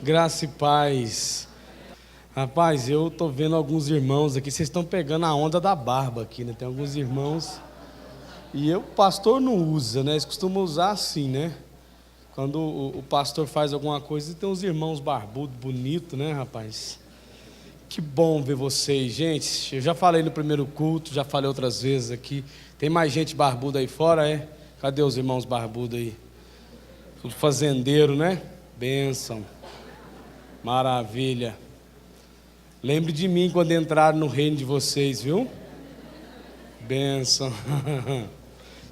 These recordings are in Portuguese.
Graça e paz. Rapaz, eu tô vendo alguns irmãos aqui, vocês estão pegando a onda da barba aqui, né? Tem alguns irmãos, e o pastor não usa, né? Eles costumam usar assim, né? Quando o pastor faz alguma coisa, tem uns irmãos barbudos, bonitos, né, rapaz? Que bom ver vocês, gente. Eu já falei no primeiro culto, já falei outras vezes aqui. Tem mais gente barbuda aí fora, é? Cadê os irmãos barbudos aí? Tudo fazendeiro, né? Bênção. Maravilha. Lembre de mim quando entrar no reino de vocês, viu? Bênção.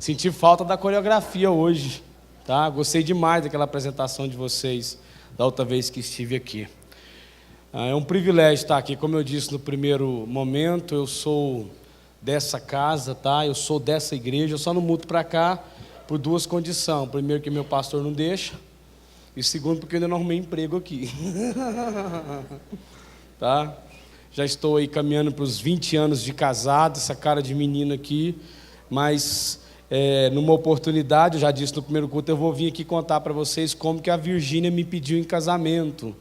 Senti falta da coreografia hoje, tá? Gostei demais daquela apresentação de vocês da outra vez que estive aqui. É um privilégio estar aqui. Como eu disse no primeiro momento, eu sou dessa casa, tá? Eu sou dessa igreja. Eu só não mudo para cá por duas condições. Primeiro, que meu pastor não deixa. E segundo, porque eu ainda não arrumei emprego aqui. Tá? Já estou aí caminhando para os 20 anos de casado, essa cara de menino aqui. Mas, numa oportunidade, eu já disse no primeiro culto, eu vou vir aqui contar para vocês como que a Virgínia me pediu em casamento.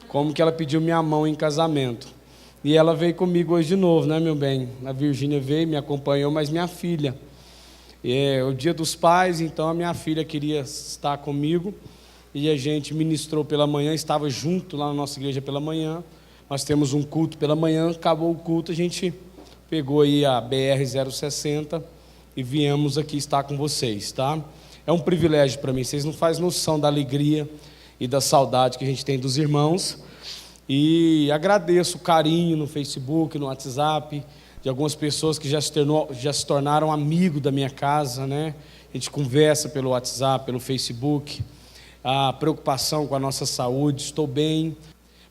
Como que ela pediu minha mão em casamento. E ela veio comigo hoje de novo, né, meu bem? A Virgínia veio, me acompanhou, mas minha filha. É o dia dos pais, então a minha filha queria estar comigo. E a gente ministrou pela manhã, estava junto lá na nossa igreja pela manhã. Nós temos um culto pela manhã, acabou o culto, a gente pegou aí a BR-060 e viemos aqui estar com vocês, tá? É um privilégio para mim, vocês não fazem noção da alegria e da saudade que a gente tem dos irmãos. E agradeço o carinho no Facebook, no WhatsApp, de algumas pessoas que já se tornaram amigo da minha casa, né? A gente conversa pelo WhatsApp, pelo Facebook. A preocupação com a nossa saúde, estou bem.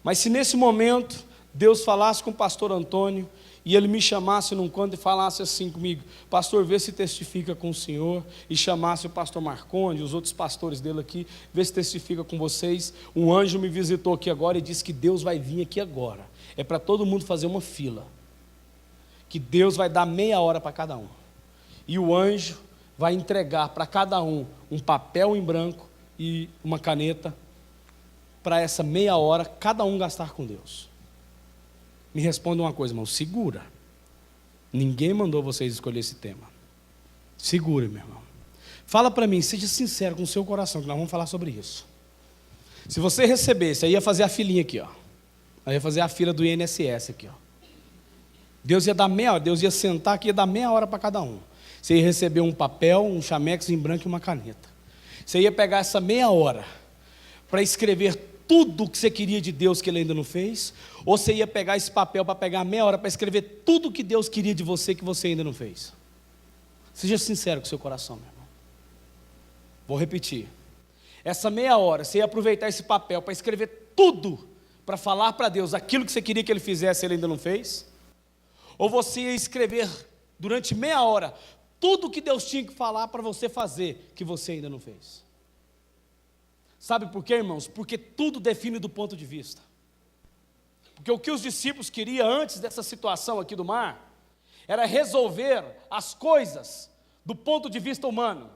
Mas se nesse momento Deus falasse com o pastor Antônio e ele me chamasse num canto e falasse assim comigo: pastor, vê se testifica com o senhor, e chamasse o pastor Marconde, os outros pastores dele aqui, vê se testifica com vocês. Um anjo me visitou aqui agora e disse que Deus vai vir aqui agora. É para todo mundo fazer uma fila, que Deus vai dar meia hora para cada um, e o anjo vai entregar para cada um papel em branco e uma caneta, para essa meia hora cada um gastar com Deus. Me responda uma coisa, irmão, segura. Ninguém mandou vocês escolher esse tema. Segura, meu irmão. Fala para mim, seja sincero com o seu coração, que nós vamos falar sobre isso. Se você recebesse, aí ia fazer a filinha aqui, ó. Aí ia fazer a fila do INSS aqui, ó. Deus ia dar meia hora, Deus ia sentar aqui, ia dar meia hora para cada um. Você ia receber um papel, um chamex em branco e uma caneta. Você ia pegar essa meia hora para escrever tudo o que você queria de Deus que Ele ainda não fez, ou você ia pegar esse papel para pegar meia hora para escrever tudo o que Deus queria de você que você ainda não fez. Seja sincero com o seu coração, meu irmão. Vou repetir. Essa meia hora, você ia aproveitar esse papel para escrever tudo, para falar para Deus aquilo que você queria que Ele fizesse e Ele ainda não fez? Ou você ia escrever durante meia hora tudo o que Deus tinha que falar para você fazer, que você ainda não fez? Sabe por quê, irmãos? Porque tudo define do ponto de vista. Porque o que os discípulos queriam antes dessa situação aqui do mar, era resolver as coisas do ponto de vista humano.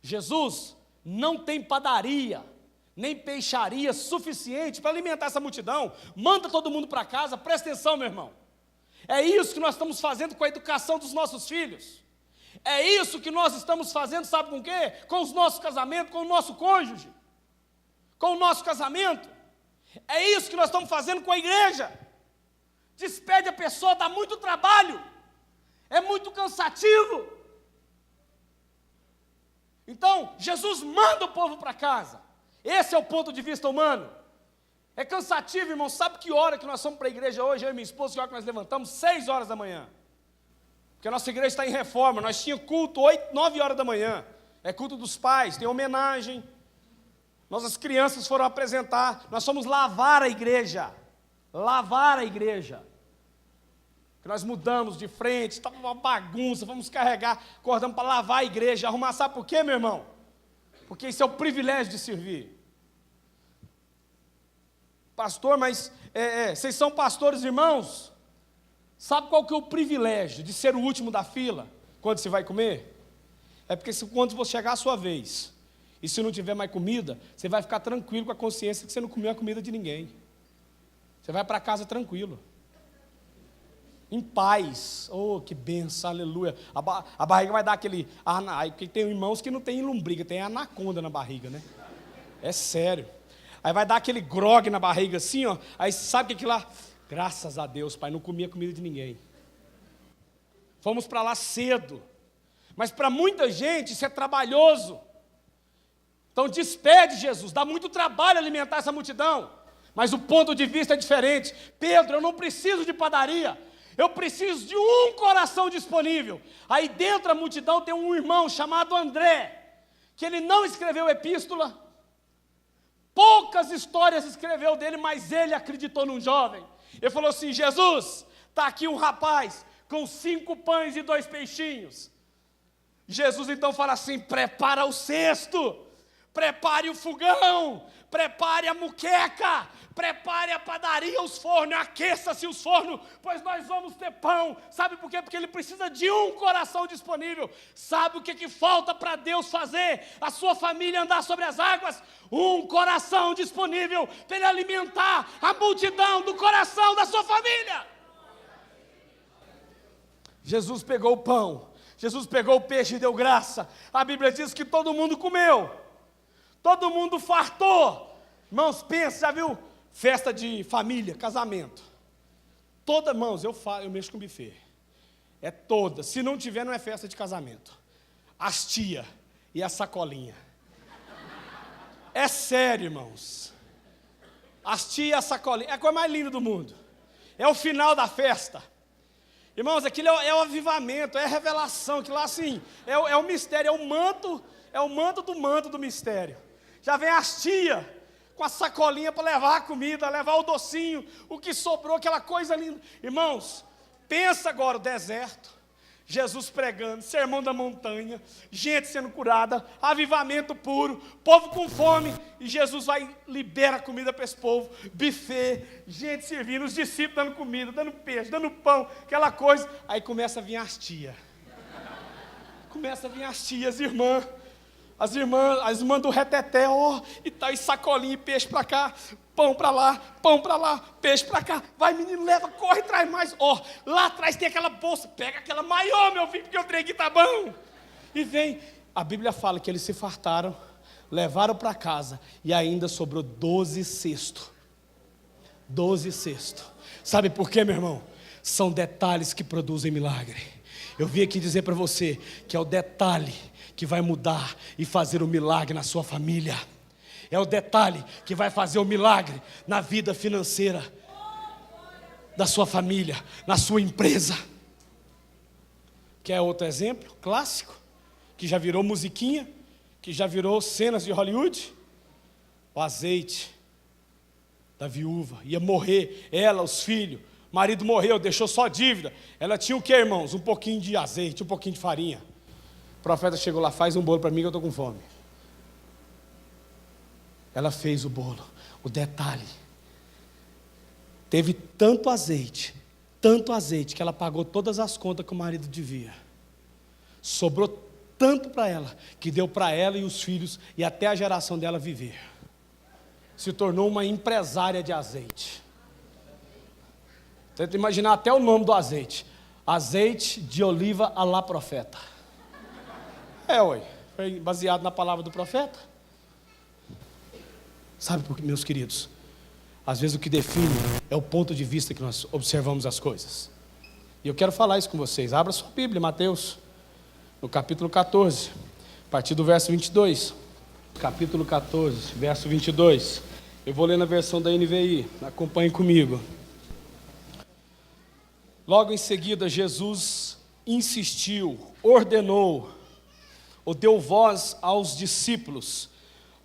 Jesus não tem padaria, nem peixaria suficiente para alimentar essa multidão. Manda todo mundo para casa, presta atenção, meu irmão. É isso que nós estamos fazendo com a educação dos nossos filhos. É isso que nós estamos fazendo, sabe com o quê? Com os nossos casamentos, com o nosso cônjuge, com o nosso casamento. É isso que nós estamos fazendo com a igreja. Despede a pessoa, dá muito trabalho, é muito cansativo. Então, Jesus manda o povo para casa. Esse é o ponto de vista humano. É cansativo, irmão. Sabe que hora que nós fomos para a igreja hoje, eu e minha esposa, que hora que nós levantamos? 6 horas da manhã. Porque a nossa igreja está em reforma, nós tínhamos culto 9 horas da manhã, é culto dos pais, tem homenagem, nossas crianças foram apresentar, nós fomos lavar a igreja, que nós mudamos de frente, estava uma bagunça, fomos carregar, acordamos para lavar a igreja, arrumar, sabe por quê, meu irmão? Porque isso é o privilégio de servir. Pastor, mas Vocês são pastores, irmãos? Sabe qual que é o privilégio de ser o último da fila quando você vai comer? É porque quando você chegar a sua vez, e se não tiver mais comida, você vai ficar tranquilo com a consciência que você não comeu a comida de ninguém. Você vai para casa tranquilo, em paz. Oh, que benção, aleluia. A barriga vai dar aquele... Porque tem irmãos que não tem lombriga, tem anaconda na barriga, né? É sério. Aí vai dar aquele grogue na barriga assim, ó. Aí sabe o que lá? Graças a Deus, pai, não comia comida de ninguém. Fomos para lá cedo. Mas para muita gente isso é trabalhoso. Então despede Jesus, dá muito trabalho alimentar essa multidão. Mas o ponto de vista é diferente. Pedro, eu não preciso de padaria, eu preciso de um coração disponível. Aí dentro da multidão tem um irmão chamado André, que ele não escreveu epístola, poucas histórias escreveu dele, mas ele acreditou num jovem. Ele falou assim: Jesus, está aqui um rapaz com 5 pães e 2 peixinhos. Jesus então fala assim: prepara o cesto, prepare o fogão, prepare a muqueca, prepare a padaria, os fornos, aqueça-se os fornos, pois nós vamos ter pão. Sabe por quê? Porque ele precisa de um coração disponível. Sabe o que falta para Deus fazer a sua família andar sobre as águas? Um coração disponível para ele alimentar a multidão do coração da sua família. Jesus pegou o pão, Jesus pegou o peixe e deu graça. A Bíblia diz que todo mundo comeu, todo mundo fartou. Irmãos, pensa, já viu festa de família, casamento? Toda, irmãos, eu mexo com buffet. É toda, se não tiver não é festa de casamento. As tia e a sacolinha. É sério, irmãos. As tia e a sacolinha, é a coisa mais linda do mundo. É o final da festa. Irmãos, aquilo é o avivamento, é a revelação, aquilo lá assim, é o mistério, é o manto do mistério. Já vem as tia com a sacolinha para levar a comida, levar o docinho, o que sobrou, aquela coisa linda. Irmãos, pensa agora o deserto, Jesus pregando, sermão da montanha, gente sendo curada, avivamento puro, povo com fome, e Jesus vai, libera comida para esse povo, buffet, gente servindo, os discípulos dando comida, dando peixe, dando pão, aquela coisa. Aí começa a vir as tias, as irmãs do reteté, e tá, e sacolinha, e peixe para cá, pão para lá, peixe para cá. Vai, menino, leva, corre, traz mais. Lá atrás tem aquela bolsa, pega aquela maior, meu filho, porque o trem aqui tá bom. E vem, a Bíblia fala que eles se fartaram, levaram para casa, e ainda sobrou 12 cestos. 12 cestos. Sabe por quê, meu irmão? São detalhes que produzem milagre. Eu vim aqui dizer para você que é o detalhe que vai mudar e fazer o milagre na sua família. É o detalhe que vai fazer o milagre na vida financeira da sua família, na sua empresa. Quer outro exemplo clássico, que já virou musiquinha, que já virou cenas de Hollywood? O azeite da viúva, ia morrer, ela, os filhos, o marido morreu, deixou só dívida. Ela tinha o que, irmãos? Um pouquinho de azeite, um pouquinho de farinha. O profeta chegou lá: faz um bolo para mim que eu estou com fome. Ela fez o bolo. O detalhe, teve tanto azeite, que ela pagou todas as contas que o marido devia. Sobrou tanto para ela, que deu para ela e os filhos, e até a geração dela viver. Se tornou uma empresária de azeite. Tenta imaginar até o nome do azeite: azeite de oliva à la profeta. Foi baseado na palavra do profeta. Sabe por quê, meus queridos? Às vezes o que define é o ponto de vista que nós observamos as coisas. E eu quero falar isso com vocês. Abra sua Bíblia, Mateus, no capítulo 14, a partir do verso 22. Capítulo 14, verso 22. Eu vou ler na versão da NVI, acompanhe comigo. Logo em seguida, Jesus insistiu, ordenou, ou deu voz aos discípulos,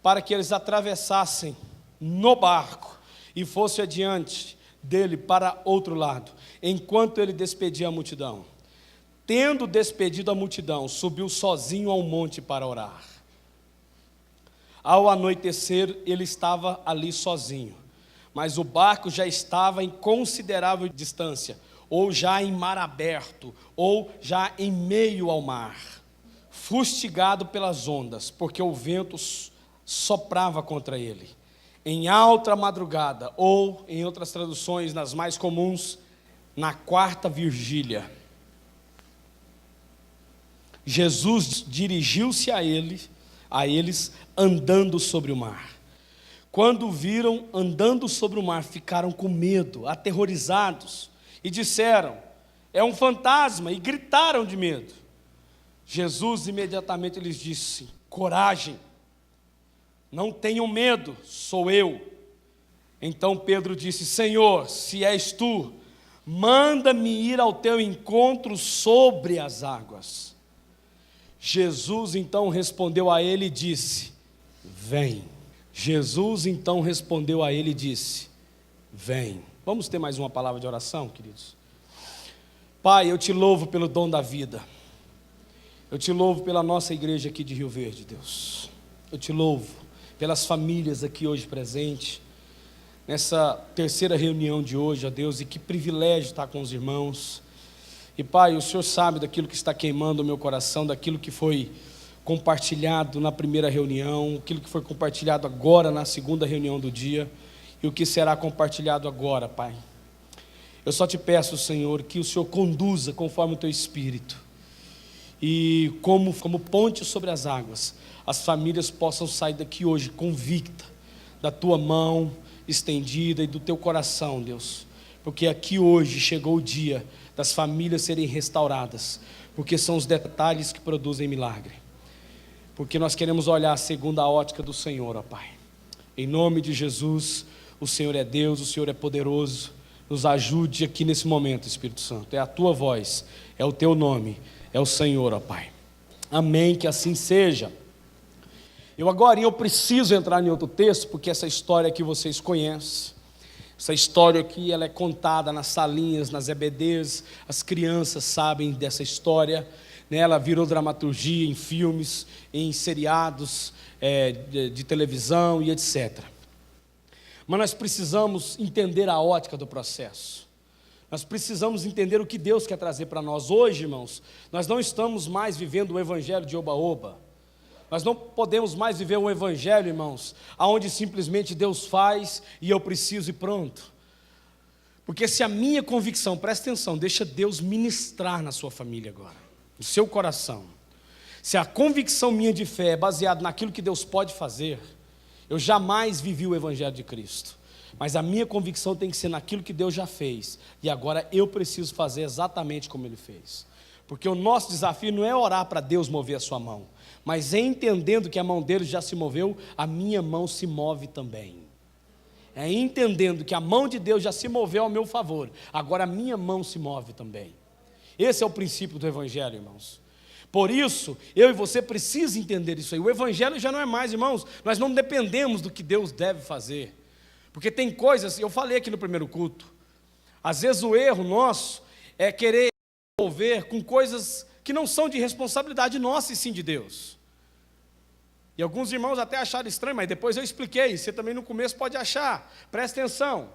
para que eles atravessassem no barco e fossem adiante dele para outro lado, enquanto ele despedia a multidão. Tendo despedido a multidão, subiu sozinho ao monte para orar. Ao anoitecer, ele estava ali sozinho. mas o barco já estava em considerável distância, ou já em mar aberto, ou já em meio ao mar, fustigado pelas ondas, porque o vento soprava contra ele. Em alta madrugada, ou, em outras traduções, nas mais comuns, na quarta vigília, Jesus dirigiu-se a eles andando sobre o mar. Quando o viram andando sobre o mar, ficaram com medo, aterrorizados, e disseram: é um fantasma, e gritaram de medo. Jesus imediatamente lhes disse: coragem, não tenham medo, sou eu. Então Pedro disse: Senhor, se és tu, manda-me ir ao teu encontro sobre as águas. Jesus então respondeu a ele e disse: vem. Jesus então respondeu a ele e disse: vem. Vamos ter mais uma palavra de oração, queridos? Pai, eu te louvo pelo dom da vida. Eu te louvo pela nossa igreja aqui de Rio Verde, Deus. Eu te louvo pelas famílias aqui hoje presentes, nessa terceira reunião de hoje, ó Deus, e que privilégio estar com os irmãos. E Pai, o Senhor sabe daquilo que está queimando o meu coração, daquilo que foi compartilhado na primeira reunião, aquilo que foi compartilhado agora na segunda reunião do dia, e o que será compartilhado agora, Pai. Eu só te peço, Senhor, que o Senhor conduza conforme o teu Espírito, e como ponte sobre as águas, as famílias possam sair daqui hoje convicta da tua mão estendida e do teu coração, Deus, porque aqui hoje chegou o dia das famílias serem restauradas, porque são os detalhes que produzem milagre, porque nós queremos olhar segundo a ótica do Senhor, ó Pai. Em nome de Jesus, o Senhor é Deus, o Senhor é poderoso. Nos ajude aqui nesse momento, Espírito Santo. É a tua voz, é o teu nome, é o Senhor, ó Pai. Amém, que assim seja. Eu preciso entrar em outro texto, porque essa história que vocês conhecem, essa história aqui, ela é contada nas salinhas, nas EBDs, as crianças sabem dessa história, né? Ela virou dramaturgia em filmes, em seriados de televisão e etc. Mas nós precisamos entender a ótica do processo. Nós precisamos entender o que Deus quer trazer para nós. Hoje, irmãos, nós não estamos mais vivendo o evangelho de oba-oba. Nós não podemos mais viver um evangelho, irmãos, onde simplesmente Deus faz e eu preciso e pronto. Porque se a minha convicção, presta atenção, deixa Deus ministrar na sua família agora, no seu coração. Se a convicção minha de fé é baseada naquilo que Deus pode fazer, eu jamais vivi o evangelho de Cristo. Mas a minha convicção tem que ser naquilo que Deus já fez, e agora eu preciso fazer exatamente como Ele fez. Porque o nosso desafio não é orar para Deus mover a sua mão, mas é entendendo que a mão dele já se moveu, a minha mão se move também. É entendendo que a mão de Deus já se moveu ao meu favor, agora a minha mão se move também. Esse é o princípio do evangelho, irmãos. Por isso, eu e você precisam entender isso aí. O evangelho já não é mais, irmãos, nós não dependemos do que Deus deve fazer. Porque tem coisas, eu falei aqui no primeiro culto, às vezes o erro nosso é querer envolver com coisas que não são de responsabilidade nossa e sim de Deus. E alguns irmãos até acharam estranho, mas depois eu expliquei, você também no começo pode achar. Presta atenção,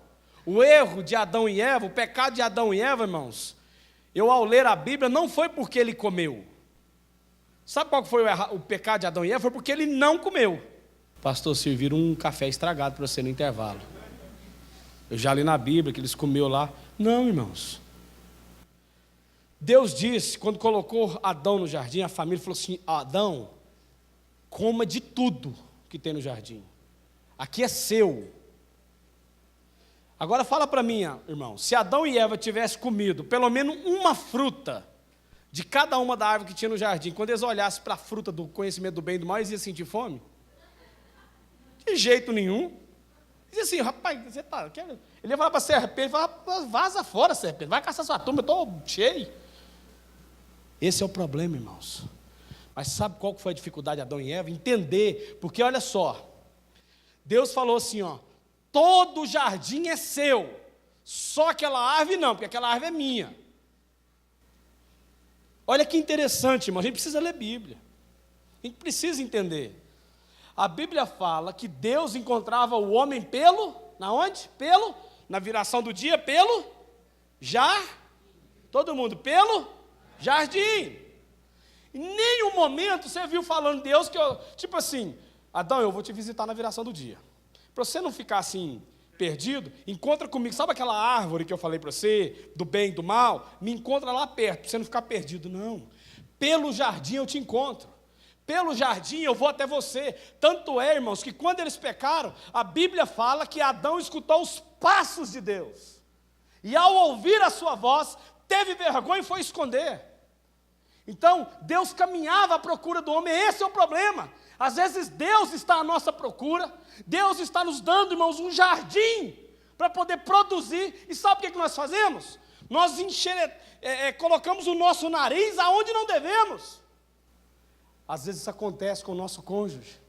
o erro de Adão e Eva, o pecado de Adão e Eva, irmãos, eu ao ler a Bíblia, não foi porque ele comeu. Sabe qual foi o pecado de Adão e Eva? Foi porque ele não comeu. Pastor, serviram um café estragado para você no intervalo. Eu já li na Bíblia que eles comeram lá. Não, irmãos. Deus disse, quando colocou Adão no jardim, a família falou assim: Adão, coma de tudo que tem no jardim. Aqui é seu. Agora fala para mim, irmão, se Adão e Eva tivessem comido pelo menos uma fruta de cada uma da árvore que tinha no jardim, quando eles olhassem para a fruta do conhecimento do bem e do mal, eles iam sentir fome? De jeito nenhum. Diz assim: rapaz, você tá... Ele ia falar para a serpente, ele falava: vaza fora, serpente, vai caçar sua turma, eu estou cheio. Esse é o problema, irmãos. Mas sabe qual que foi a dificuldade de Adão e Eva? Entender, porque olha só, Deus falou assim, ó: todo o jardim é seu, só aquela árvore não, porque aquela árvore é minha. Olha que interessante, irmão, a gente precisa ler Bíblia, a gente precisa entender. A Bíblia fala que Deus encontrava o homem pelo Na onde? Na viração do dia, todo mundo, pelo jardim. Em nenhum momento você viu falando Deus que tipo assim, Adão, eu vou te visitar na viração do dia. Para você não ficar assim, perdido, encontra comigo. Sabe aquela árvore que eu falei para você, do bem e do mal? Me encontra lá perto, para você não ficar perdido. Não. Pelo jardim eu te encontro. Pelo jardim eu vou até você. Tanto é, irmãos, que quando eles pecaram, a Bíblia fala que Adão escutou os passos de Deus. E ao ouvir a sua voz, teve vergonha e foi esconder. Então, Deus caminhava à procura do homem. Esse é o problema. Às vezes Deus está à nossa procura. Deus está nos dando, irmãos, um jardim para poder produzir. E sabe o que nós fazemos? Nós colocamos o nosso nariz aonde não devemos. Às vezes isso acontece com o nosso cônjuge.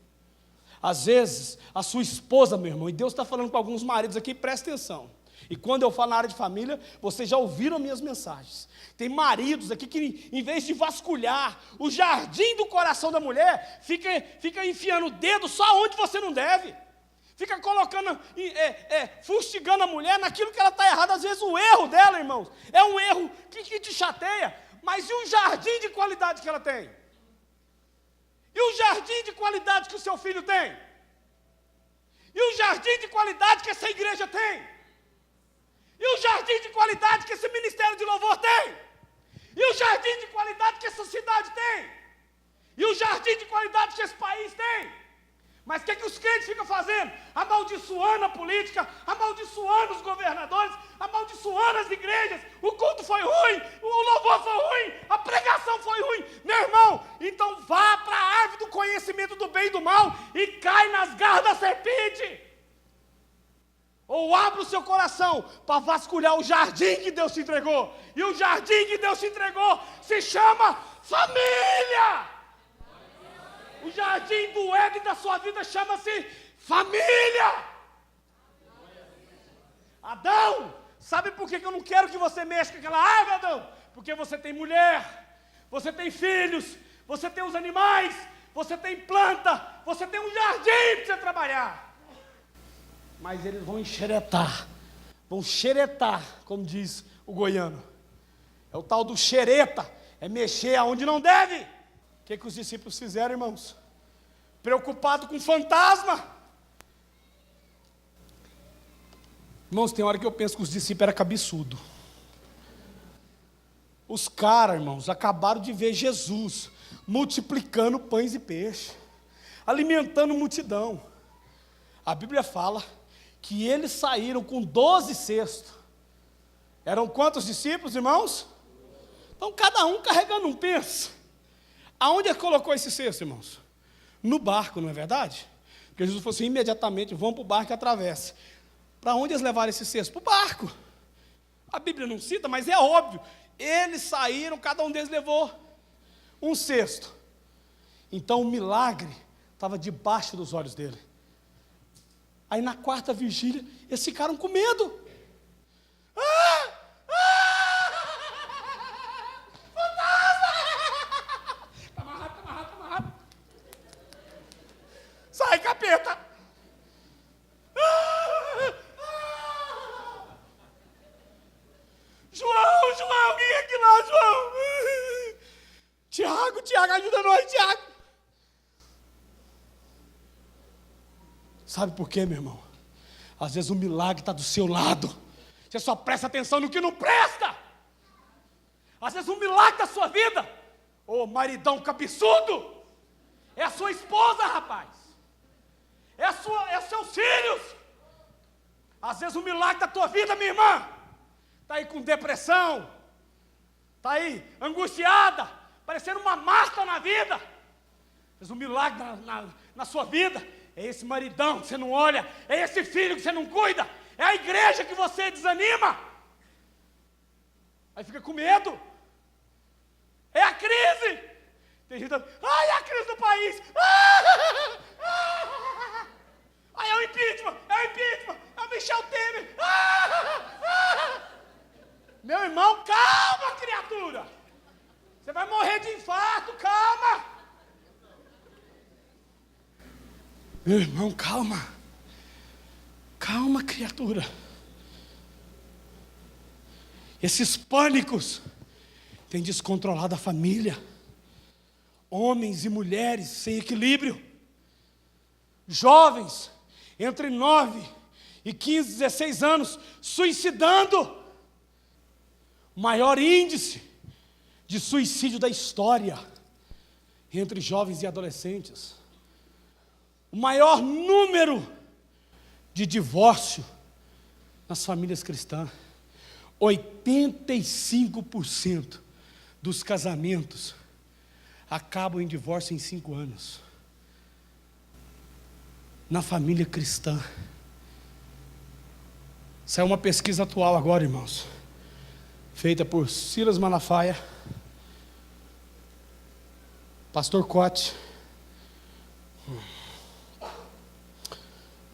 Às vezes a sua esposa, meu irmão, e Deus está falando com alguns maridos aqui, presta atenção. E quando eu falo na área de família, vocês já ouviram minhas mensagens. Tem maridos aqui que, em vez de vasculhar o jardim do coração da mulher, fica enfiando o dedo só onde você não deve. Fica colocando, fustigando a mulher naquilo que ela está errada. Às vezes o erro dela, irmãos, é um erro que te chateia. Mas e o jardim de qualidade que ela tem? E o jardim de qualidade que o seu filho tem? E o jardim de qualidade que essa igreja tem? E o jardim de qualidade que esse ministério de louvor tem? E o jardim de qualidade que essa cidade tem? E o jardim de qualidade que esse país tem? Mas o que os crentes ficam fazendo? Amaldiçoando a política, amaldiçoando os governadores, amaldiçoando as igrejas. O culto foi ruim, o louvor foi ruim, a pregação foi ruim. Meu irmão, então vá para a árvore do conhecimento do bem e do mal e cai nas garras da serpente. Ou abra o seu coração para vasculhar o jardim que Deus te entregou. E o jardim que Deus te entregou se chama família. O jardim do Éden da sua vida chama-se família. Adão, sabe por que eu não quero que você mexa com aquela árvore, Adão? Porque você tem mulher, você tem filhos, você tem os animais, você tem planta, você tem um jardim para você trabalhar. Mas eles vão xeretar, como diz o goiano. É o tal do xereta, é mexer aonde não deve. O que os discípulos fizeram, irmãos? Preocupado com fantasma. Irmãos, tem hora que eu penso que os discípulos eram cabeçudos. Os caras, irmãos, acabaram de ver Jesus multiplicando pães e peixes, alimentando multidão. A Bíblia fala que eles saíram com 12 cestos. Eram quantos discípulos, irmãos? Então, cada um carregando um penso. Aonde ele colocou esse cesto, irmãos? No barco, não é verdade? Porque Jesus falou assim, imediatamente, vão para o barco e atravessa. Para onde eles levaram esse cesto? Para o barco. A Bíblia não cita, mas é óbvio. Eles saíram, cada um deles levou um cesto. Então o milagre estava debaixo dos olhos dele. Aí na quarta vigília, eles ficaram com medo. Sai, capeta! João, quem é que lá, João? Tiago, ajuda nós, Tiago! Sabe por quê, meu irmão? Às vezes o milagre está do seu lado. Você só presta atenção no que não presta. Às vezes o milagre da sua vida, ô maridão cabeçudo, é a sua esposa, rapaz. É os seus filhos. Às vezes o milagre da tua vida, minha irmã, está aí com depressão, está aí angustiada, parecendo uma Marta na vida. Às vezes o milagre na sua vida é esse maridão que você não olha, é esse filho que você não cuida, é a igreja que você desanima. Aí fica com medo. É a crise. Tem gente que é a crise do país. É o impeachment, é o Michel Temer. Meu irmão, calma, criatura. Você vai morrer de infarto, calma. Meu irmão, calma. Calma, criatura. Esses pânicos têm descontrolado a família. Homens e mulheres sem equilíbrio. Jovens entre 9 e 15, 16 anos suicidando. O maior índice de suicídio da história entre jovens e adolescentes. O maior número de divórcio nas famílias cristãs. 85% dos casamentos acabam em divórcio em 5 anos. Na família cristã. Saiu uma pesquisa atual agora, irmãos, feita por Silas Malafaia, Pastor Cote,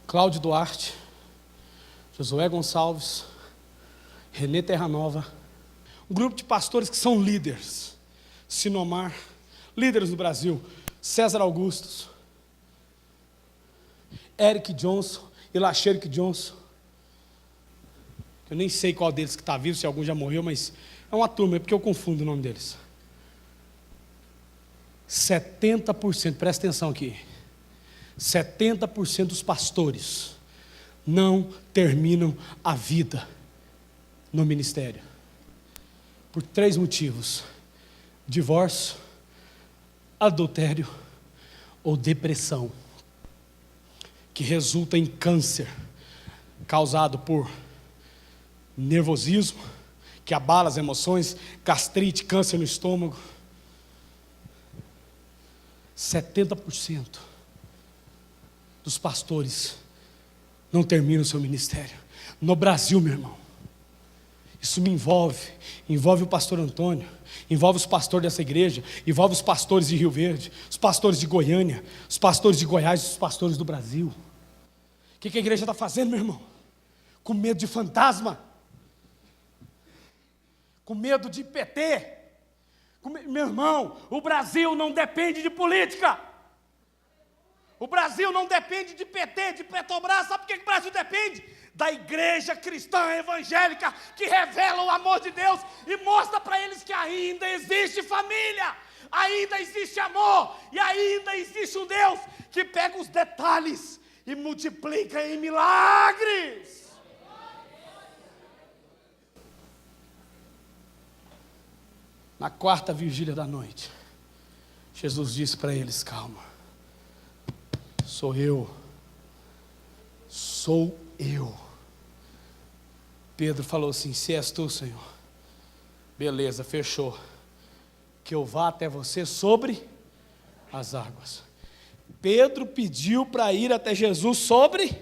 Cláudio Duarte, Josué Gonçalves, Renê Terranova, um grupo de pastores que são líderes, Sinomar, líderes no Brasil, César Augustos, Eric Johnson e Lacherick Johnson. Eu nem sei qual deles que está vivo, se algum já morreu, mas é uma turma, é porque eu confundo o nome deles. 70%, presta atenção aqui, 70% dos pastores não terminam a vida no ministério, por 3 motivos: divórcio, adultério ou depressão, que resulta em câncer, causado por nervosismo, que abala as emoções, gastrite, câncer no estômago. 70% dos pastores não terminam o seu ministério. No Brasil, meu irmão, isso me envolve o pastor Antônio, envolve os pastores dessa igreja, envolve os pastores de Rio Verde, os pastores de Goiânia, os pastores de Goiás, os pastores do Brasil. O que a igreja está fazendo, meu irmão? Com medo de fantasma, com medo de PT. Meu irmão, o Brasil não depende de política. O Brasil não depende de PT, de Petrobras. Sabe por que o Brasil depende? Da igreja cristã evangélica, que revela o amor de Deus e mostra para eles que ainda existe família, ainda existe amor, e ainda existe um Deus que pega os detalhes e multiplica em milagres. Na 4ª vigília da noite, Jesus disse para eles: calma, sou eu. Pedro falou assim: se és tu, Senhor, beleza, fechou, que eu vá até você sobre as águas. Pedro pediu para ir até Jesus sobre.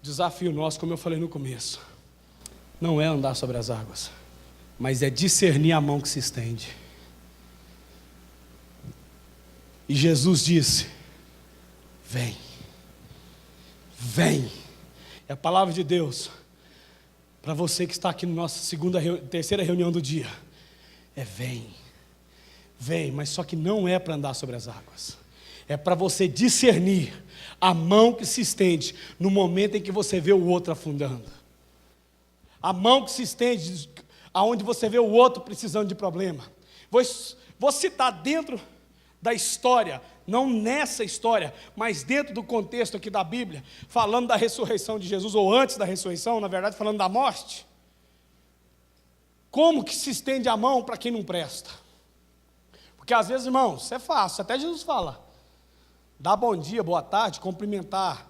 Desafio nosso, como eu falei no começo, não é andar sobre as águas, mas é discernir a mão que se estende. E Jesus disse: vem, vem. É a palavra de Deus para você que está aqui na nossa terceira reunião do dia. É vem, vem, mas só que não é para andar sobre as águas. É para você discernir a mão que se estende no momento em que você vê o outro afundando. A mão que se estende aonde você vê o outro precisando de problema. Vou citar dentro da história, não nessa história, mas dentro do contexto aqui da Bíblia, falando da ressurreição de Jesus, ou antes da ressurreição, na verdade, falando da morte. Como que se estende a mão para quem não presta? Porque às vezes, irmãos, isso é fácil, até Jesus fala, dar bom dia, boa tarde, cumprimentar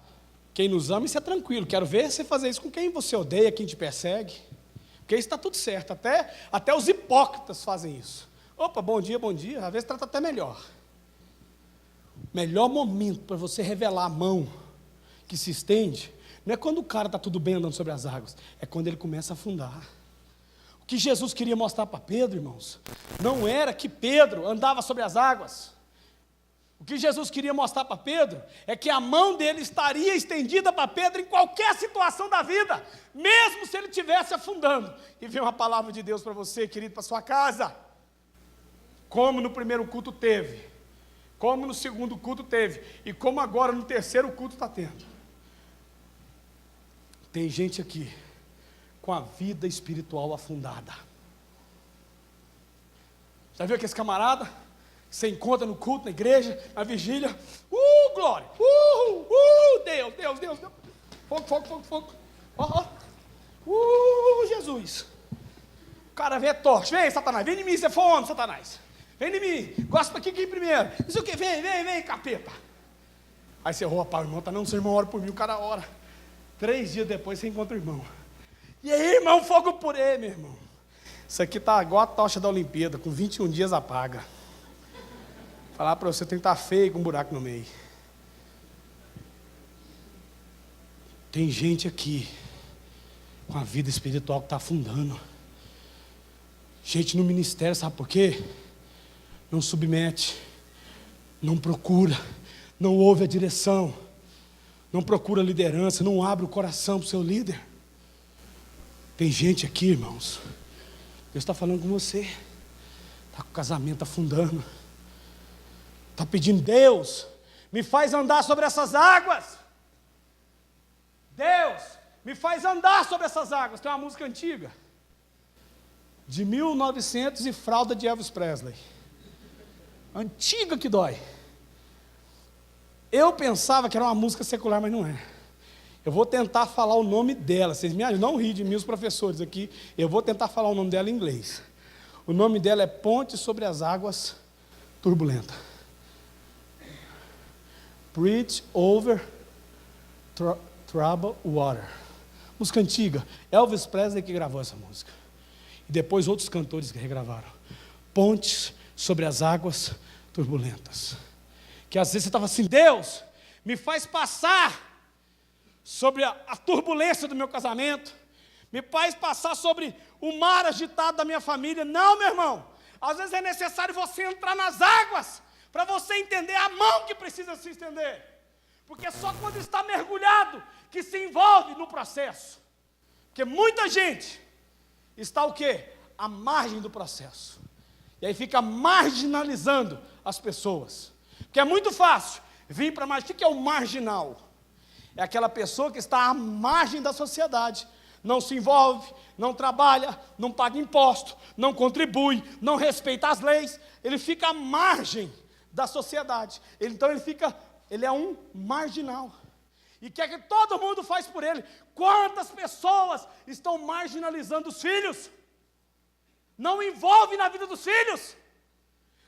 quem nos ama, isso é tranquilo. Quero ver você fazer isso com quem você odeia, quem te persegue, porque isso está tudo certo, até os hipócritas fazem isso. Opa, bom dia, às vezes trata até melhor. Melhor momento para você revelar a mão que se estende, não é quando o cara está tudo bem andando sobre as águas, é quando ele começa a afundar. O que Jesus queria mostrar para Pedro, irmãos, não era que Pedro andava sobre as águas. O que Jesus queria mostrar para Pedro é que a mão dele estaria estendida para Pedro em qualquer situação da vida, mesmo se ele estivesse afundando. E vem uma palavra de Deus para você, querido, para sua casa. Como no primeiro culto teve, como no segundo culto teve, e como agora no terceiro culto está tendo. Tem gente aqui com a vida espiritual afundada. Já viu aqueles camarada que você encontra no culto, na igreja, na vigília? Glória! Deus, Deus, Deus, Deus! Fogo, fogo, fogo, fogo! Jesus! O cara vem, torce, vem, Satanás, vem de mim, você for homem, Satanás! Vem de mim, gosta aqui primeiro. Isso o que? Vem, capeta! Aí você, pai, o irmão tá não, seu irmão ora por mim, o cara ora. 3 dias depois você encontra o irmão. E aí, irmão, fogo por ele, meu irmão. Isso aqui tá igual a tocha da Olimpíada, com 21 dias apaga. Falar para você, tem que estar feio com um buraco no meio. Tem gente aqui com a vida espiritual que está afundando. Gente no ministério, sabe por quê? Não submete, não procura, não ouve a direção, não procura liderança, não abre o coração para o seu líder. Tem gente aqui, irmãos, Deus está falando com você, está com o casamento afundando, está pedindo, Deus, me faz andar sobre essas águas. Deus, me faz andar sobre essas águas. Tem uma música antiga, de 1900 e fralda de Elvis Presley. Antiga que dói. Eu pensava que era uma música secular, mas não é. Eu vou tentar falar o nome dela. Vocês me ajudam, não ri de mim, os professores aqui. Eu vou tentar falar o nome dela em inglês. O nome dela é Ponte sobre as Águas Turbulentas. Bridge over Troubled Water. Música antiga. Elvis Presley que gravou essa música. E depois outros cantores que regravaram. Pontes sobre as águas turbulentas. Que às vezes você estava assim, Deus, me faz passar sobre a turbulência do meu casamento, me faz passar sobre o mar agitado da minha família. Não, meu irmão, às vezes é necessário você entrar nas águas, para você entender a mão que precisa se estender, porque é só quando está mergulhado, que se envolve no processo, porque muita gente está o quê? À margem do processo, e aí fica marginalizando as pessoas, porque é muito fácil vir para mais. O que é o marginal? É aquela pessoa que está à margem da sociedade, não se envolve, não trabalha, não paga imposto, não contribui, não respeita as leis, ele fica à margem da sociedade, então ele é um marginal, e quer que todo mundo faz por ele. Quantas pessoas estão marginalizando os filhos? Não envolve na vida dos filhos,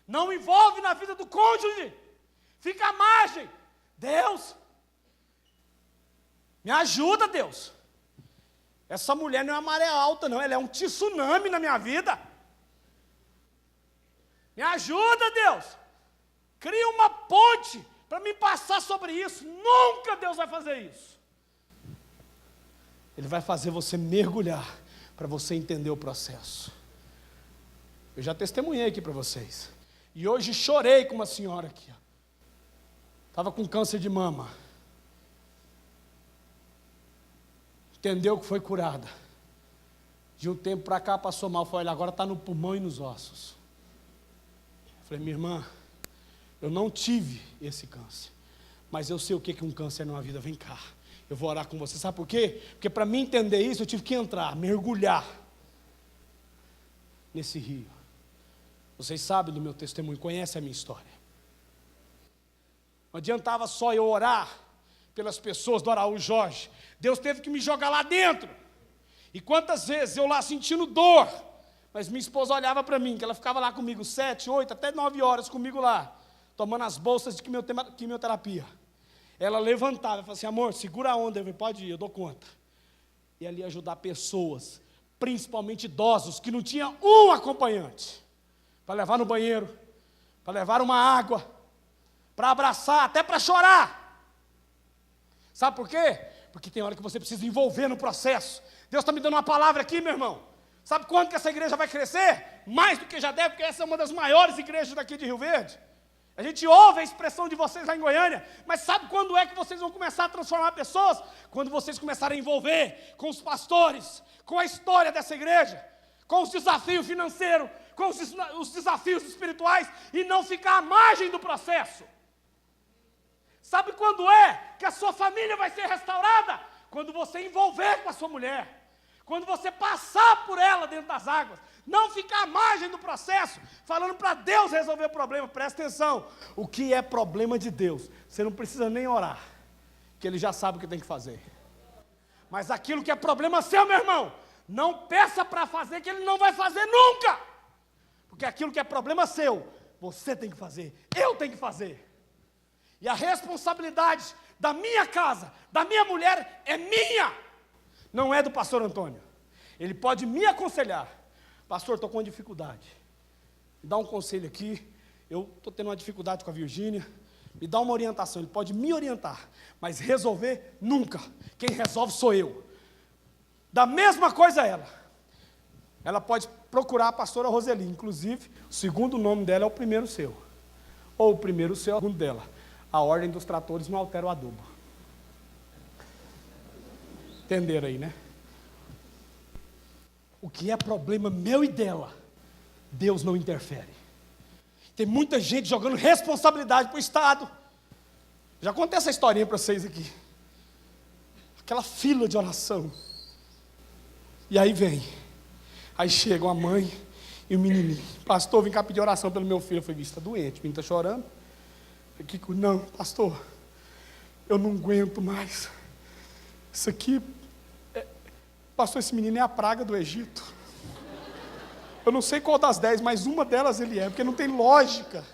não envolve na vida do cônjuge, fica à margem. Deus, me ajuda, Deus. Essa mulher não é uma maré alta, não. Ela é um tsunami na minha vida. Me ajuda, Deus. Cria uma ponte para me passar sobre isso. Nunca Deus vai fazer isso. Ele vai fazer você mergulhar para você entender o processo. Eu já testemunhei aqui para vocês. E hoje chorei com uma senhora aqui. Estava com câncer de mama. Entendeu que foi curada. De um tempo para cá passou mal. Foi, olha, agora está no pulmão e nos ossos. Eu falei, minha irmã, eu não tive esse câncer, mas eu sei o que é um câncer numa vida. Vem cá, eu vou orar com você. Sabe por quê? Porque para mim entender isso, eu tive que entrar, mergulhar nesse rio. Vocês sabem do meu testemunho, conhecem a minha história. Não adiantava só eu orar pelas pessoas do Araújo Jorge. Deus teve que me jogar lá dentro. E quantas vezes eu lá sentindo dor, mas minha esposa olhava para mim, que ela ficava lá comigo 7, 8, até 9 horas comigo lá, tomando as bolsas de quimioterapia. Ela levantava e falava assim, amor, segura a onda. Eu falei, pode ir, eu dou conta. E ali ajudar pessoas, principalmente idosos, que não tinham um acompanhante, para levar no banheiro, para levar uma água, para abraçar, até para chorar. Sabe por quê? Porque tem hora que você precisa envolver no processo. Deus está me dando uma palavra aqui, meu irmão. Sabe quando que essa igreja vai crescer? Mais do que já deve, porque essa é uma das maiores igrejas daqui de Rio Verde. A gente ouve a expressão de vocês lá em Goiânia, mas sabe quando é que vocês vão começar a transformar pessoas? Quando vocês começarem a envolver com os pastores, com a história dessa igreja, com os desafios financeiros, com os desafios espirituais, e não ficar à margem do processo. Sabe quando é que a sua família vai ser restaurada? quando você envolver com a sua mulher, quando você passar por ela dentro das águas, não ficar à margem do processo, falando para Deus resolver o problema. Presta atenção, o que é problema de Deus, você não precisa nem orar, que Ele já sabe o que tem que fazer. Mas aquilo que é problema seu, meu irmão, não peça para fazer, que Ele não vai fazer nunca. Porque aquilo que é problema seu, você tem que fazer, eu tenho que fazer. E a responsabilidade da minha casa, da minha mulher, é minha, não é do pastor Antônio. Ele pode me aconselhar: pastor, estou com uma dificuldade, me dá um conselho aqui, eu estou tendo uma dificuldade com a Virgínia, me dá uma orientação. Ele pode me orientar, mas resolver nunca. Quem resolve sou eu. Da mesma coisa ela pode procurar a pastora Roseli, inclusive o segundo nome dela é o primeiro seu, ou o primeiro seu é o segundo dela. A ordem dos tratores não altera o adubo. Entenderam aí, né? O que é problema meu e dela, Deus não interfere. Tem muita gente jogando responsabilidade para o Estado. Já contei essa historinha para vocês aqui. Aquela fila de oração. E aí aí chegam a mãe e o menininho: pastor, vim cá pedir oração pelo meu filho. Eu falei: está doente, o menino está chorando. Eu falei: não, pastor, eu não aguento mais. Isso aqui, pastor, esse menino é a praga do Egito. Eu não sei qual das 10, mas uma delas ele é, porque não tem lógica.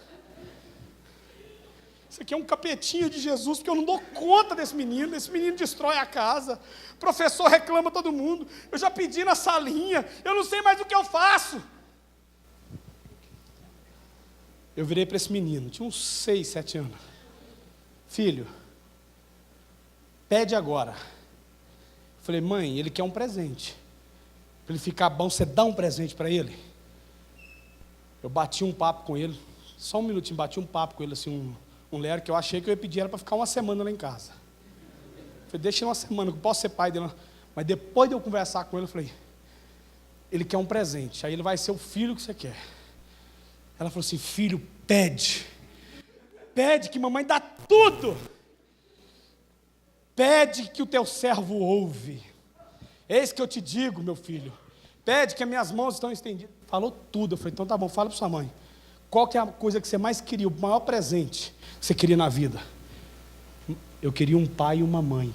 Isso aqui é um capetinho de Jesus, porque eu não dou conta desse menino. Esse menino destrói a casa, o professor reclama todo mundo, eu já pedi na salinha, eu não sei mais o que eu faço. Eu virei para esse menino, tinha uns 6, 7 anos: filho, pede agora. Eu falei: mãe, ele quer um presente, para ele ficar bom, você dá um presente para ele? Eu bati um papo com ele, só um minutinho, bati um papo com ele, assim, um lero, que eu achei que eu ia pedir ela para ficar uma semana lá em casa. Eu falei: deixa ele uma semana, eu posso ser pai dele. Mas depois de eu conversar com ele, eu falei: ele quer um presente, aí ele vai ser o filho que você quer. Ela falou assim: filho, pede que mamãe dá tudo. Pede que o teu servo ouve. Eis que eu te digo, meu filho, pede que as minhas mãos estão estendidas. Falou tudo. Eu falei: então tá bom, fala para sua mãe. Qual que é a coisa que você mais queria, o maior presente que você queria na vida? Eu queria um pai e uma mãe.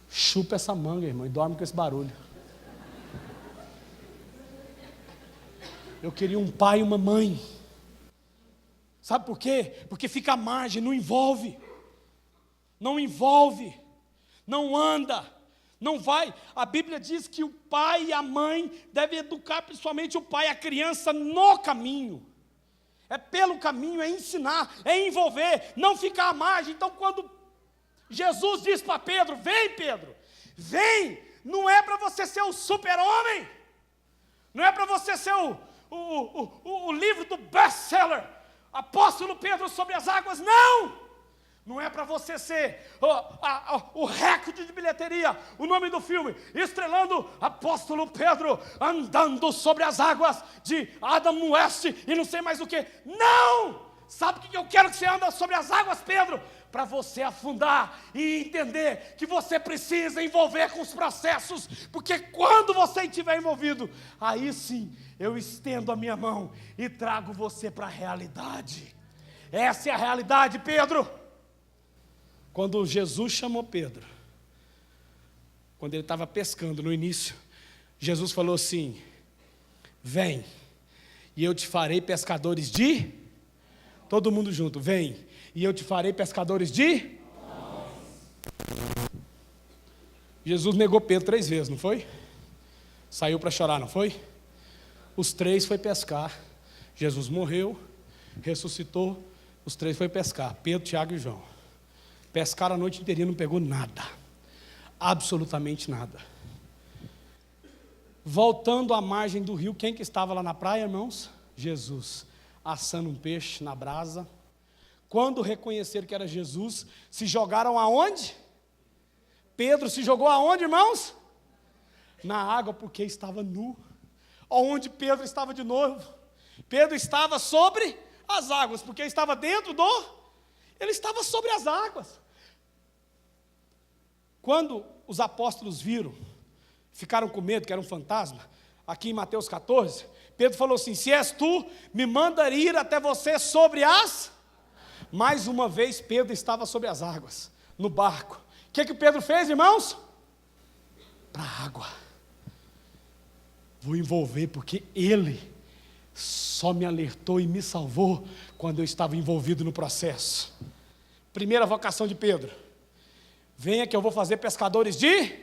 Chupa essa manga, irmão, e dorme com esse barulho. Eu queria um pai e uma mãe. Sabe por quê? Porque fica à margem, não envolve, não anda, não vai. A Bíblia diz que o pai e a mãe devem educar, principalmente o pai, a criança no caminho. É pelo caminho, é ensinar, é envolver, não ficar à margem. Então, quando Jesus diz para Pedro: vem, Pedro, vem, não é para você ser o super-homem, não é para você ser o livro do best-seller, Apóstolo Pedro sobre as águas, não é para você ser o recorde de bilheteria, o nome do filme, estrelando Apóstolo Pedro andando sobre as águas de Adam West e não sei mais o que. Não! Sabe o que eu quero que você ande sobre as águas, Pedro? Para você afundar e entender que você precisa envolver com os processos, porque quando você estiver envolvido, aí sim eu estendo a minha mão e trago você para a realidade. Essa é a realidade, Pedro. Quando Jesus chamou Pedro, quando ele estava pescando no início, Jesus falou assim: vem, e eu te farei pescadores de... Todo mundo junto, vem, e eu te farei pescadores de... Jesus negou Pedro 3 vezes, não foi? Saiu para chorar, não foi? Os 3 foi pescar. Jesus morreu, ressuscitou, os 3 foi pescar, Pedro, Tiago e João. Pescaram a noite inteira, não pegou nada, absolutamente nada. Voltando à margem do rio, quem que estava lá na praia, irmãos? Jesus, assando um peixe na brasa. Quando reconheceram que era Jesus, se jogaram aonde? Pedro se jogou aonde, irmãos? Na água, porque estava nu. Onde Pedro estava de novo? Pedro estava sobre as águas, porque estava dentro do... Ele estava sobre as águas. Quando os apóstolos viram, ficaram com medo que era um fantasma, aqui em Mateus 14, Pedro falou assim: se és tu, me manda ir até você sobre as... Mais uma vez Pedro estava sobre as águas, no barco. O que Pedro fez, irmãos? Para a água. Vou envolver, porque ele só me alertou e me salvou quando eu estava envolvido no processo. Primeira vocação de Pedro: venha que eu vou fazer pescadores de...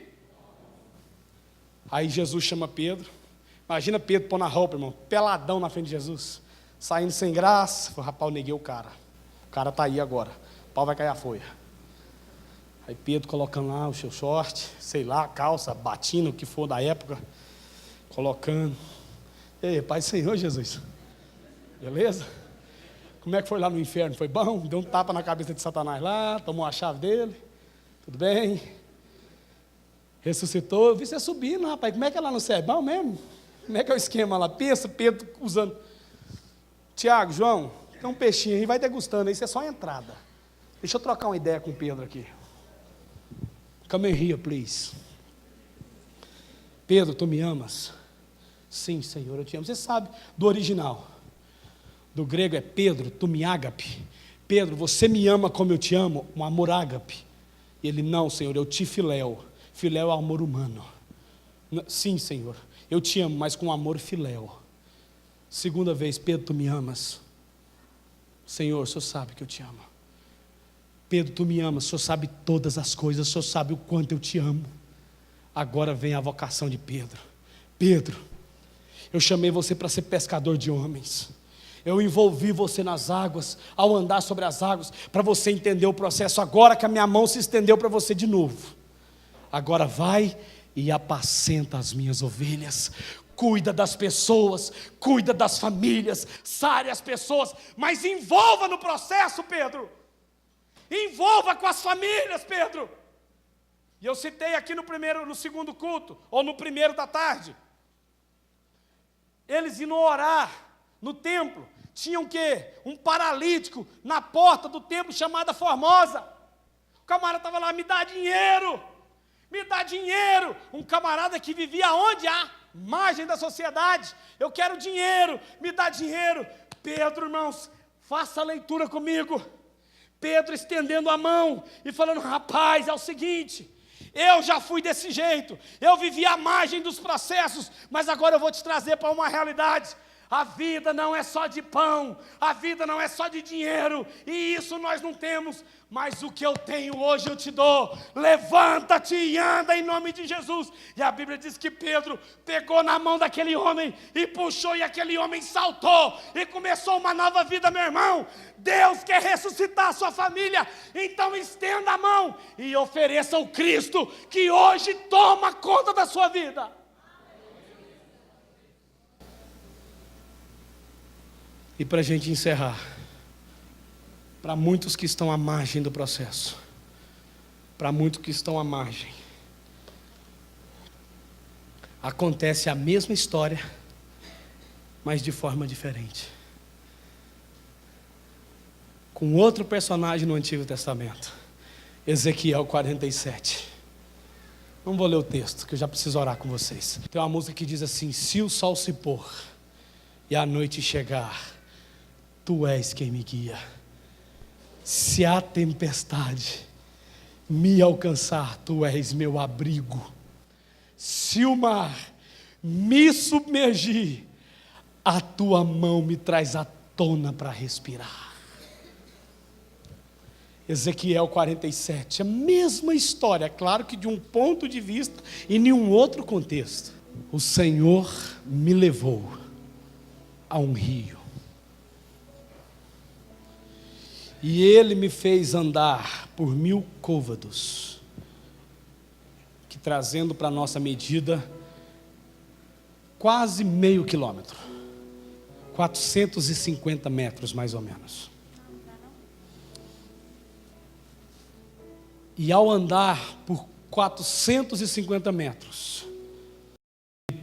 Aí Jesus chama Pedro. Imagina Pedro pôr na roupa, irmão, peladão na frente de Jesus, saindo sem graça. Falei: rapaz, eu neguei o cara. O cara está aí agora, o pau vai cair a folha. Aí Pedro colocando lá o seu short, sei lá, calça, batina, o que for da época, colocando. Ei, Pai Senhor Jesus, beleza? Como é que foi lá no inferno? Foi bom? Deu um tapa na cabeça de Satanás lá, tomou a chave dele, tudo bem? Ressuscitou. Eu vi você subindo, rapaz, como é que é lá no céu? Bom mesmo? Como é que é o esquema lá? Pensa, Pedro usando. Tiago, João, tem um peixinho aí, vai degustando, isso é só a entrada. Deixa eu trocar uma ideia com o Pedro aqui. Come here, please. Pedro, tu me amas? Sim, Senhor, eu te amo. Você sabe do original. Do grego é Pedro, tu me ágape. Pedro, você me ama como eu te amo? Um amor ágape. E ele: não, Senhor, eu te filéu. Filéu é amor humano. Sim, Senhor, eu te amo, mas com amor filéu. Segunda vez: Pedro, tu me amas? Senhor, o Senhor sabe que eu te amo. Pedro, tu me amas, o Senhor sabe todas as coisas, o Senhor sabe o quanto eu te amo. Agora vem a vocação de Pedro. Pedro, eu chamei você para ser pescador de homens. Eu envolvi você nas águas, ao andar sobre as águas, para você entender o processo. Agora que a minha mão se estendeu para você de novo, agora vai e apacenta as minhas ovelhas. Cuida das pessoas, cuida das famílias, sare as pessoas, mas envolva no processo, Pedro. Envolva com as famílias, Pedro. E eu citei aqui no segundo culto, ou no primeiro da tarde. Eles iam orar no templo. Tinham o quê? Um paralítico na porta do templo chamada Formosa. O camarada estava lá: me dá dinheiro, me dá dinheiro. Um camarada que vivia onde? À margem da sociedade. Eu quero dinheiro, me dá dinheiro. Pedro, irmãos, faça a leitura comigo. Pedro estendendo a mão e falando: rapaz, é o seguinte, eu já fui desse jeito, eu vivi à margem dos processos, mas agora eu vou te trazer para uma realidade. A vida não é só de pão, a vida não é só de dinheiro, e isso nós não temos, mas o que eu tenho hoje eu te dou. Levanta-te e anda em nome de Jesus. E a Bíblia diz que Pedro pegou na mão daquele homem e puxou, e aquele homem saltou e começou uma nova vida, meu irmão. Deus quer ressuscitar a sua família, então estenda a mão e ofereça o Cristo que hoje toma conta da sua vida. E para a gente encerrar, para muitos que estão à margem do processo, para muitos que estão à margem, acontece a mesma história, mas de forma diferente, com outro personagem no Antigo Testamento, Ezequiel 47. Não vou ler o texto, que eu já preciso orar com vocês. Tem uma música que diz assim: se o sol se pôr e a noite chegar, Tu és quem me guia. Se a tempestade me alcançar, Tu és meu abrigo. Se o mar me submergir, a Tua mão me traz à tona para respirar. Ezequiel 47, a mesma história, é claro que de um ponto de vista e em um outro contexto. O Senhor me levou a um rio, e Ele me fez andar por 1000 côvados, que trazendo para a nossa medida, quase meio quilômetro, 450 metros mais ou menos. E ao andar por 450 metros,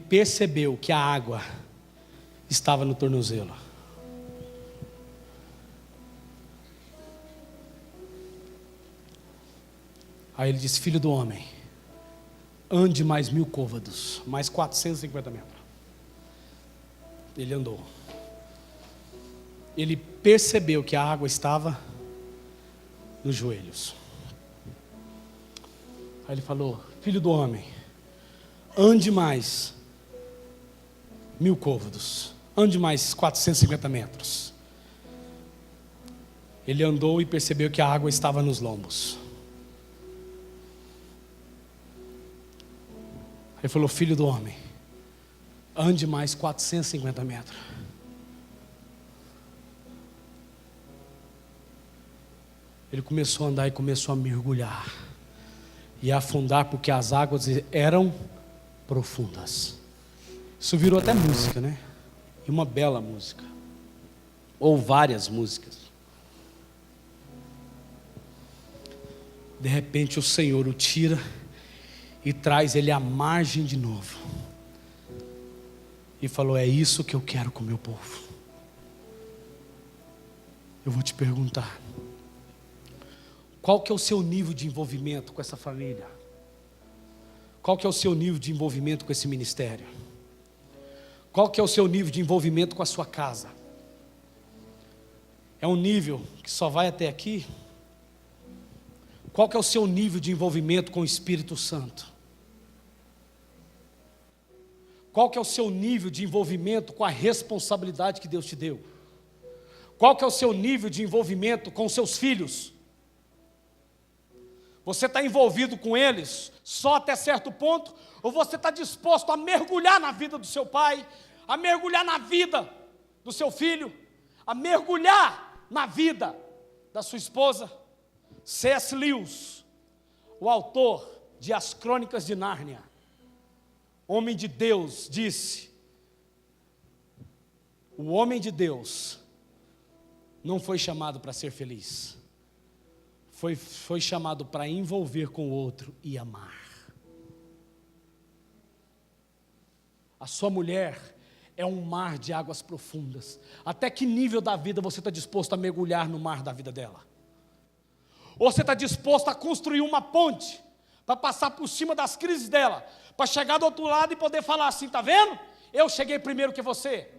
percebeu que a água estava no tornozelo. Aí ele disse: filho do homem, ande mais 1000 côvados, mais 450 metros. Ele andou. Ele percebeu que a água estava nos joelhos. Aí ele falou: filho do homem, ande mais 1000 côvados, ande mais 450 metros. Ele andou e percebeu que a água estava nos lombos. Ele falou: filho do homem, ande mais 450 metros. Ele começou a andar e começou a mergulhar e a afundar, porque as águas eram profundas. Isso virou até música, né? E uma bela música, ou várias músicas. De repente o Senhor o tira e traz ele à margem de novo. E falou: é isso que eu quero com o meu povo. Eu vou te perguntar, qual que é o seu nível de envolvimento com essa família? Qual que é o seu nível de envolvimento com esse ministério? Qual que é o seu nível de envolvimento com a sua casa? É um nível que só vai até aqui? Qual que é o seu nível de envolvimento com o Espírito Santo? Qual que é o seu nível de envolvimento com a responsabilidade que Deus te deu? Qual que é o seu nível de envolvimento com os seus filhos? Você está envolvido com eles só até certo ponto? Ou você está disposto a mergulhar na vida do seu pai, a mergulhar na vida do seu filho, a mergulhar na vida da sua esposa? C.S. Lewis, o autor de As Crônicas de Nárnia, homem de Deus, disse: o homem de Deus não foi chamado para ser feliz, foi chamado para envolver com o outro e amar. A sua mulher é um mar de águas profundas. Até que nível da vida você está disposto a mergulhar no mar da vida dela? Ou você está disposto a construir uma ponte para passar por cima das crises dela, para chegar do outro lado e poder falar assim: está vendo? Eu cheguei primeiro que você.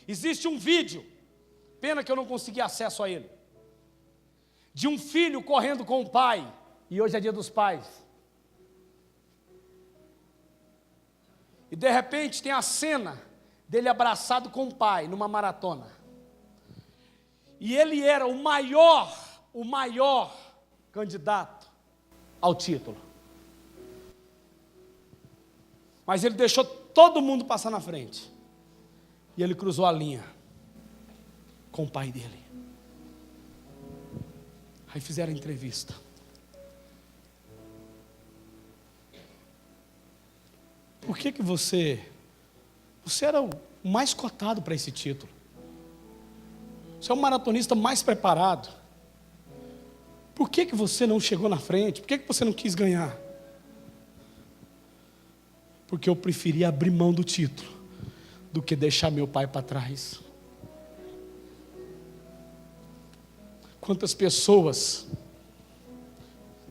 Existe um vídeo, pena que eu não consegui acesso a ele, de um filho correndo com o pai, e hoje é dia dos pais. E de repente tem a cena dele abraçado com o pai, numa maratona. E ele era o maior candidato ao título. Mas ele deixou todo mundo passar na frente. E ele cruzou a linha com o pai dele. Aí fizeram a entrevista. Por que você era o mais cotado para esse título? Você é o maratonista mais preparado. Por que você não chegou na frente? Por que você não quis ganhar? Porque eu preferi abrir mão do título do que deixar meu pai para trás. Quantas pessoas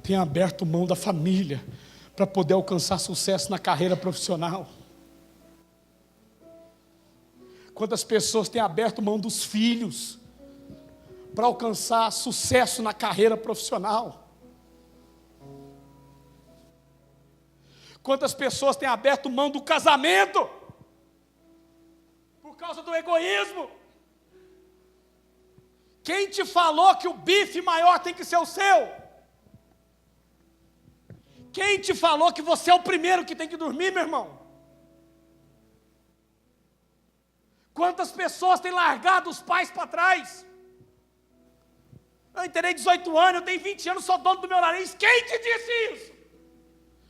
têm aberto mão da família para poder alcançar sucesso na carreira profissional? Quantas pessoas têm aberto mão dos filhos para alcançar sucesso na carreira profissional? Quantas pessoas têm aberto mão do casamento por causa do egoísmo? Quem te falou que o bife maior tem que ser o seu? Quem te falou que você é o primeiro que tem que dormir, meu irmão? Quantas pessoas têm largado os pais para trás? Eu terei 18 anos, eu tenho 20 anos, sou dono do meu nariz. Quem te disse isso?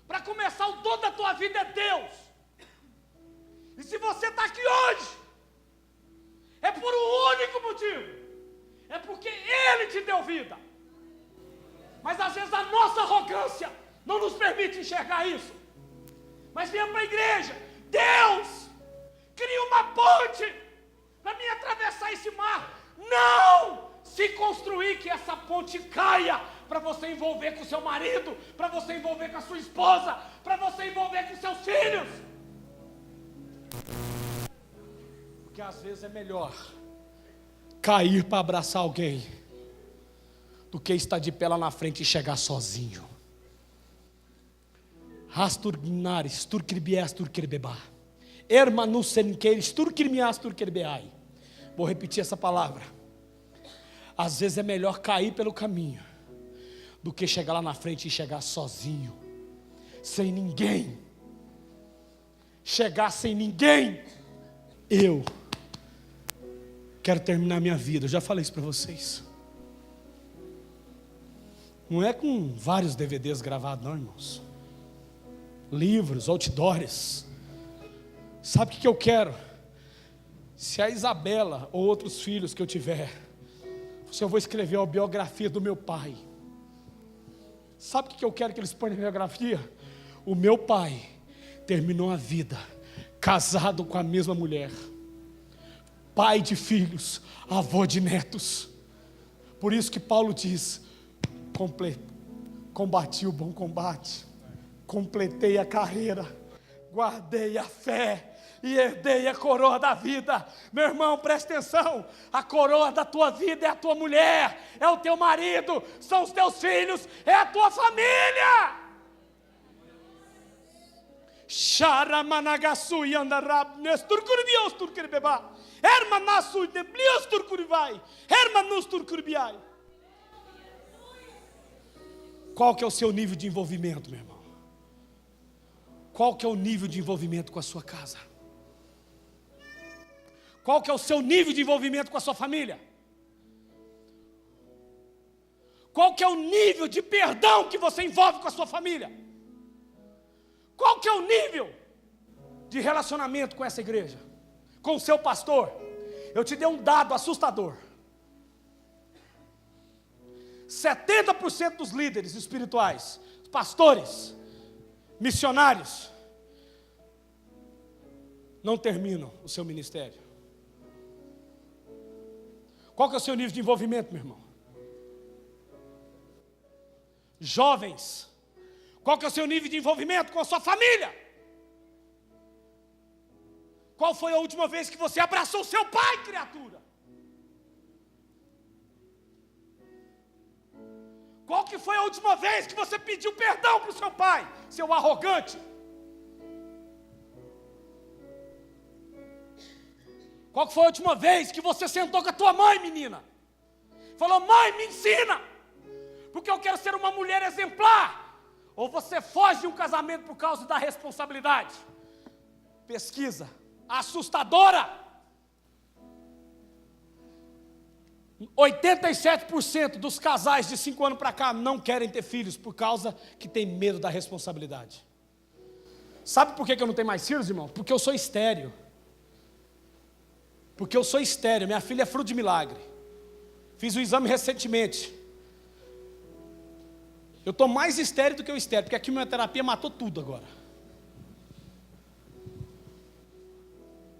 Para começar, o dono da tua vida é Deus. E se você está aqui hoje, é por um único motivo. É porque Ele te deu vida. Mas às vezes a nossa arrogância não nos permite enxergar isso. Mas venha para a igreja. Deus, cria uma ponte para mim atravessar esse mar. Não! Se construir que essa ponte caia para você envolver com o seu marido, para você envolver com a sua esposa, para você envolver com seus filhos. Porque às vezes é melhor cair para abraçar alguém do que estar de pé lá na frente e chegar sozinho. Rasturgnares, turcribias, turcribebá. Ermanusenqueires, turcrimias, turcribeai. Vou repetir essa palavra. Às vezes é melhor cair pelo caminho do que chegar lá na frente e chegar sozinho, sem ninguém. Chegar sem ninguém. Eu quero terminar minha vida, eu já falei isso para vocês. Não é com vários DVDs gravados não, irmãos. Livros, outdoors. Sabe o que eu quero? Se a Isabela ou outros filhos que eu tiver, se eu vou escrever a biografia do meu pai, sabe o que eu quero que eles ponham na biografia? O meu pai terminou a vida casado com a mesma mulher, pai de filhos, avô de netos. Por isso que Paulo diz: combati o bom combate, completei a carreira, guardei a fé e herdei a coroa da vida. Meu irmão, presta atenção, a coroa da tua vida é a tua mulher, é o teu marido, são os teus filhos, é a tua família. Sharamanagassu yandarab nesturkurbios turkirbeba hermanasu neblios turkurivai hermanus turkurbiai. Qual que é o seu nível de envolvimento, meu irmão? Qual que é o nível de envolvimento com a sua casa? Qual que é o seu nível de envolvimento com a sua família? Qual que é o nível de perdão que você envolve com a sua família? Qual que é o nível de relacionamento com essa igreja? Com o seu pastor? Eu te dei um dado assustador. 70% dos líderes espirituais, pastores, missionários, não terminam o seu ministério. Qual que é o seu nível de envolvimento, meu irmão? Jovens, qual que é o seu nível de envolvimento com a sua família? Qual foi a última vez que você abraçou seu pai, criatura? Qual que foi a última vez que você pediu perdão para o seu pai, seu arrogante? Qual que foi a última vez que você sentou com a tua mãe, menina? Falou: mãe, me ensina, porque eu quero ser uma mulher exemplar. Ou você foge de um casamento por causa da responsabilidade? Pesquisa assustadora. 87% dos casais de 5 anos para cá não querem ter filhos por causa que tem medo da responsabilidade. Sabe por que eu não tenho mais filhos, irmão? Porque eu sou estéril. Porque eu sou estéril, minha filha é fruto de milagre. Fiz o exame recentemente. Eu estou mais estéril do que eu estéril, porque a quimioterapia matou tudo agora.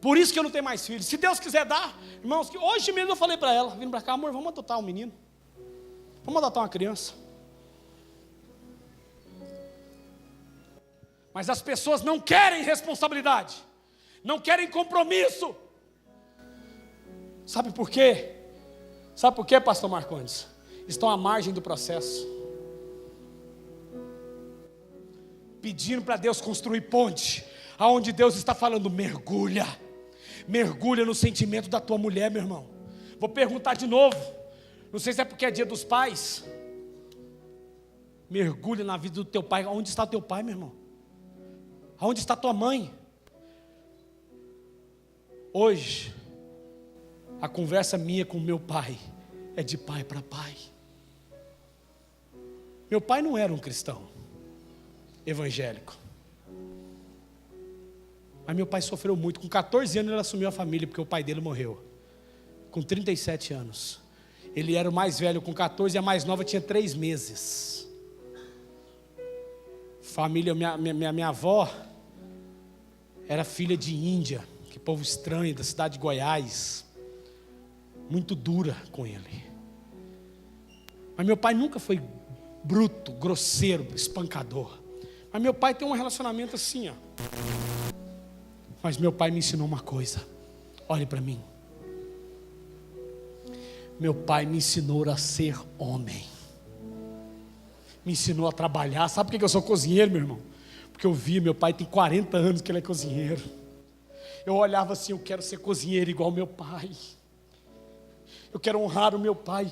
Por isso que eu não tenho mais filhos. Se Deus quiser dar, irmãos, que hoje mesmo eu falei para ela, vindo para cá: amor, vamos adotar um menino. Vamos adotar uma criança. Mas as pessoas não querem responsabilidade, não querem compromisso. Sabe por quê? Sabe por quê, pastor Marcondes? Estão à margem do processo, pedindo para Deus construir ponte, aonde Deus está falando: mergulha, mergulha no sentimento da tua mulher, meu irmão. Vou perguntar de novo, não sei se é porque é dia dos pais. Mergulha na vida do teu pai. Onde está teu pai, meu irmão? Aonde está tua mãe? Hoje a conversa minha com meu pai é de pai para pai. Meu pai não era um cristão evangélico, mas meu pai sofreu muito. Com 14 anos ele assumiu a família, porque o pai dele morreu. Com 37 anos. Ele era o mais velho com 14 e a mais nova tinha 3 meses. Família, minha avó era filha de índia, que povo estranho, da cidade de Goiás. Muito dura com ele. Mas meu pai nunca foi bruto, grosseiro, espancador. Mas meu pai tem um relacionamento assim, ó. Mas meu pai me ensinou uma coisa. Olhe para mim. Meu pai me ensinou a ser homem. Me ensinou a trabalhar. Sabe por que eu sou cozinheiro, meu irmão? Porque eu vi, meu pai tem 40 anos que ele é cozinheiro. Eu olhava assim, eu quero ser cozinheiro igual meu pai. Eu quero honrar o meu pai.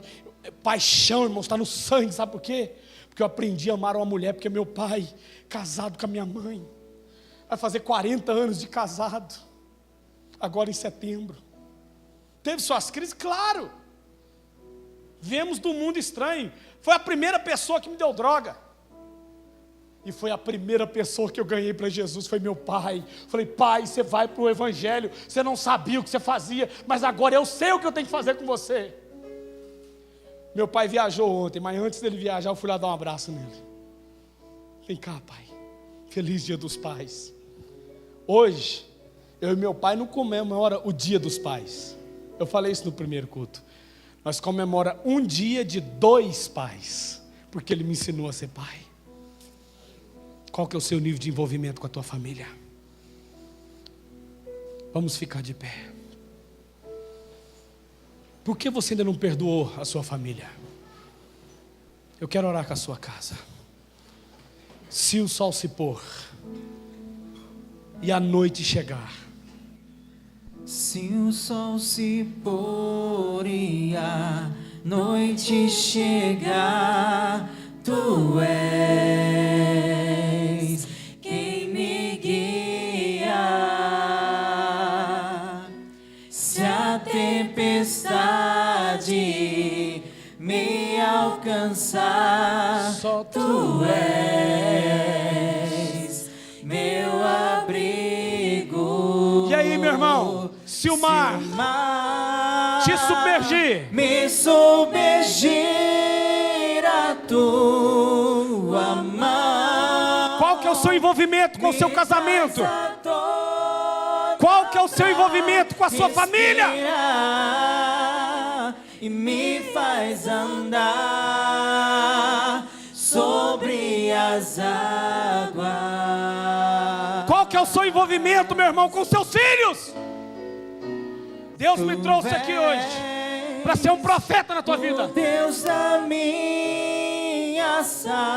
Paixão, irmão, está no sangue, sabe por quê? Porque eu aprendi a amar uma mulher, porque meu pai, casado com a minha mãe, vai fazer 40 anos de casado, agora em setembro. Teve suas crises? Claro. Viemos do mundo estranho. Foi a primeira pessoa que me deu droga. E foi a primeira pessoa que eu ganhei para Jesus, foi meu pai. Falei, pai, você vai para o evangelho, você não sabia o que você fazia, mas agora eu sei o que eu tenho que fazer com você. Meu pai viajou ontem, mas antes dele viajar eu fui lá dar um abraço nele. Vem cá, pai, feliz dia dos pais. Hoje, eu e meu pai não comemora o dia dos pais. Eu falei isso no primeiro culto. Nós comemora um dia de 2 pais, porque ele me ensinou a ser pai. Qual que é o seu nível de envolvimento com a tua família? Vamos ficar de pé. Por que você ainda não perdoou a sua família? Eu quero orar com a sua casa. Se o sol se pôr e a noite chegar, se o sol se pôr e a noite chegar, tu és quem me guia. Se a tempestade me alcançar, só tu és meu abrigo. E aí, meu irmão, se o mar te submergir, me submergir a tua mão, qual que é o seu envolvimento com o seu casamento? Qual que é o seu envolvimento com a sua família? E me faz andar sobre as águas. Qual que é o seu envolvimento, meu irmão, com os seus filhos? Deus me trouxe aqui hoje para ser um profeta na tua vida. Deus da minha salvação,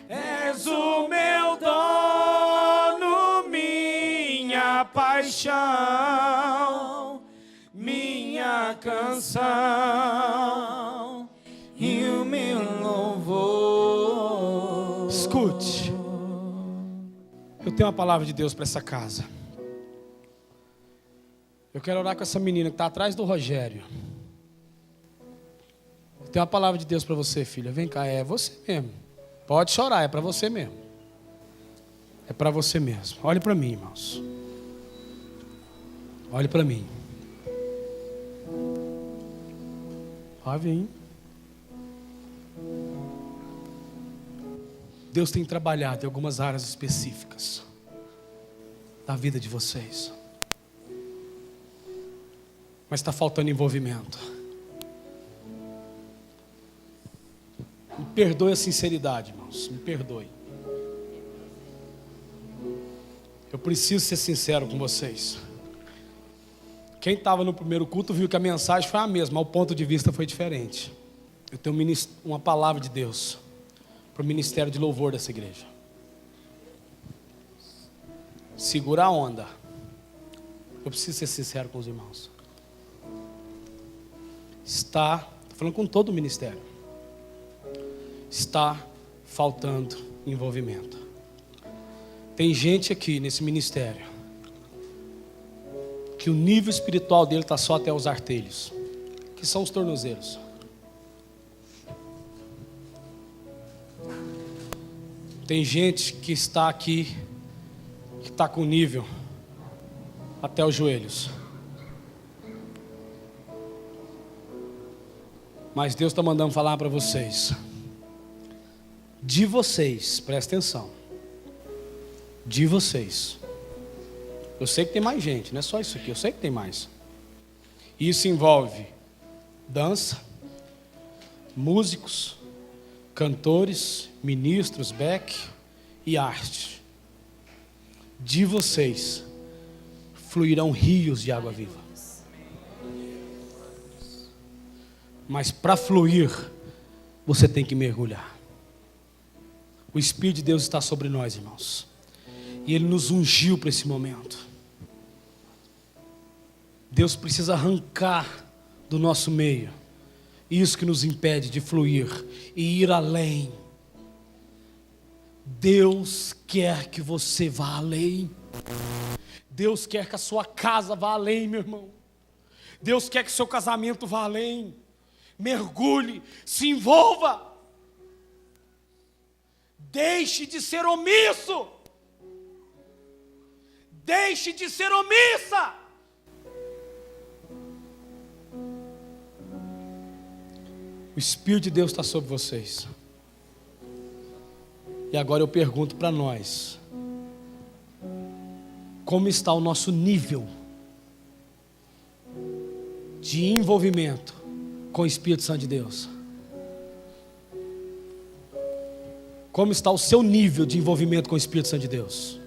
És o meu dono, minha paixão, minha canção e o meu louvor. Escute, eu tenho uma palavra de Deus para essa casa. Eu quero orar com essa menina que está atrás do Rogério. Eu tenho uma palavra de Deus para você, filha. Vem cá, é você mesmo. Pode chorar, é para você mesmo. É para você mesmo. Olhe para mim, irmãos. Olhe para mim. Pode vir. Deus tem trabalhado em algumas áreas específicas da vida de vocês. Mas está faltando envolvimento. Me perdoe a sinceridade, irmãos. Me perdoe. Eu preciso ser sincero com vocês. Quem estava no primeiro culto viu que a mensagem foi a mesma, mas o ponto de vista foi diferente. Eu tenho uma palavra de Deus para o ministério de louvor dessa igreja. Segura a onda. Eu preciso ser sincero com os irmãos. Estou falando com todo o ministério. Está faltando envolvimento. Tem gente aqui nesse ministério que o nível espiritual dele está só até os artelhos, que são os tornozelos. Tem gente que está aqui, que está com nível até os joelhos. Mas Deus está mandando falar para vocês. De vocês, presta atenção. De vocês. Eu sei que tem mais gente, não é só isso aqui, eu sei que tem mais. Isso envolve dança, músicos, cantores, ministros, Beck e arte. De vocês fluirão rios de água viva. Mas para fluir, você tem que mergulhar. O Espírito de Deus está sobre nós, irmãos. E Ele nos ungiu para esse momento. Deus precisa arrancar do nosso meio isso que nos impede de fluir e ir além. Deus quer que você vá além. Deus quer que a sua casa vá além, meu irmão. Deus quer que o seu casamento vá além. Mergulhe, se envolva. Deixe de ser omisso. Deixe de ser omissa. O Espírito de Deus está sobre vocês. E agora eu pergunto para nós: como está o nosso nível de envolvimento com o Espírito Santo de Deus? Como está o seu nível de envolvimento com o Espírito Santo de Deus?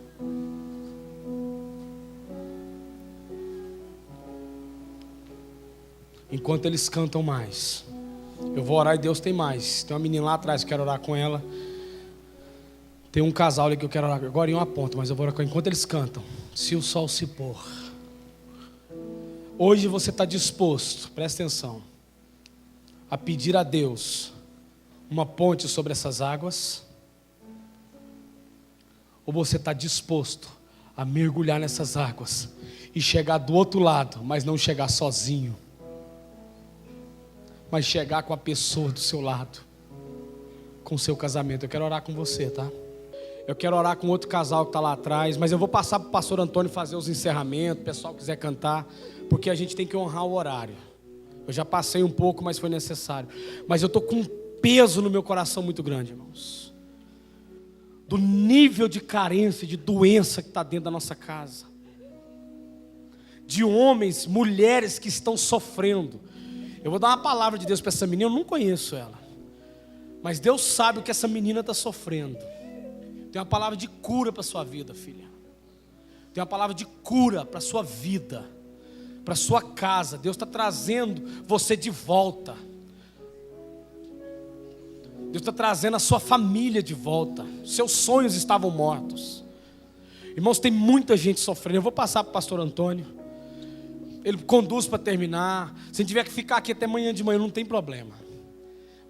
Enquanto eles cantam mais, eu vou orar e Deus tem mais. Tem uma menina lá atrás, eu quero orar com ela. Tem um casal ali que eu quero orar agora em uma ponta, mas eu vou orar com ela enquanto eles cantam. Se o sol se pôr. Hoje você está disposto, presta atenção, a pedir a Deus uma ponte sobre essas águas? Ou você está disposto a mergulhar nessas águas e chegar do outro lado, mas não chegar sozinho, mas chegar com a pessoa do seu lado, com o seu casamento? Eu quero orar com você, tá? Eu quero orar com outro casal que está lá atrás, mas eu vou passar para o pastor Antônio fazer os encerramentos, o pessoal quiser cantar, porque a gente tem que honrar o horário. Eu já passei um pouco, mas foi necessário. Mas eu estou com um peso no meu coração muito grande, irmãos, do nível de carência, de doença que está dentro da nossa casa, de homens, mulheres que estão sofrendo. Eu vou dar uma palavra de Deus para essa menina, eu não conheço ela, mas Deus sabe o que essa menina está sofrendo. Tem uma palavra de cura para a sua vida, filha. Tem uma palavra de cura para a sua vida, para a sua casa. Deus está trazendo você de volta. Deus está trazendo a sua família de volta. Seus sonhos estavam mortos. Irmãos, tem muita gente sofrendo. Eu vou passar para o pastor Antônio. Ele conduz para terminar. Se tiver que ficar aqui até amanhã de manhã, não tem problema.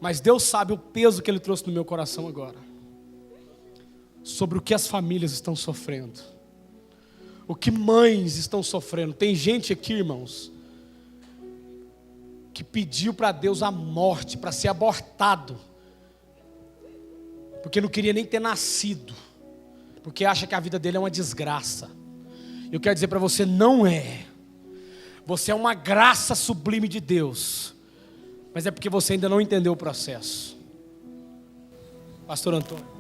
Mas Deus sabe o peso que Ele trouxe no meu coração agora, sobre o que as famílias estão sofrendo, o que mães estão sofrendo. Tem gente aqui, irmãos, que pediu para Deus a morte, para ser abortado, porque não queria nem ter nascido, porque acha que a vida dele é uma desgraça. Eu quero dizer para você, não é. Você é uma graça sublime de Deus, mas é porque você ainda não entendeu o processo. Pastor Antônio.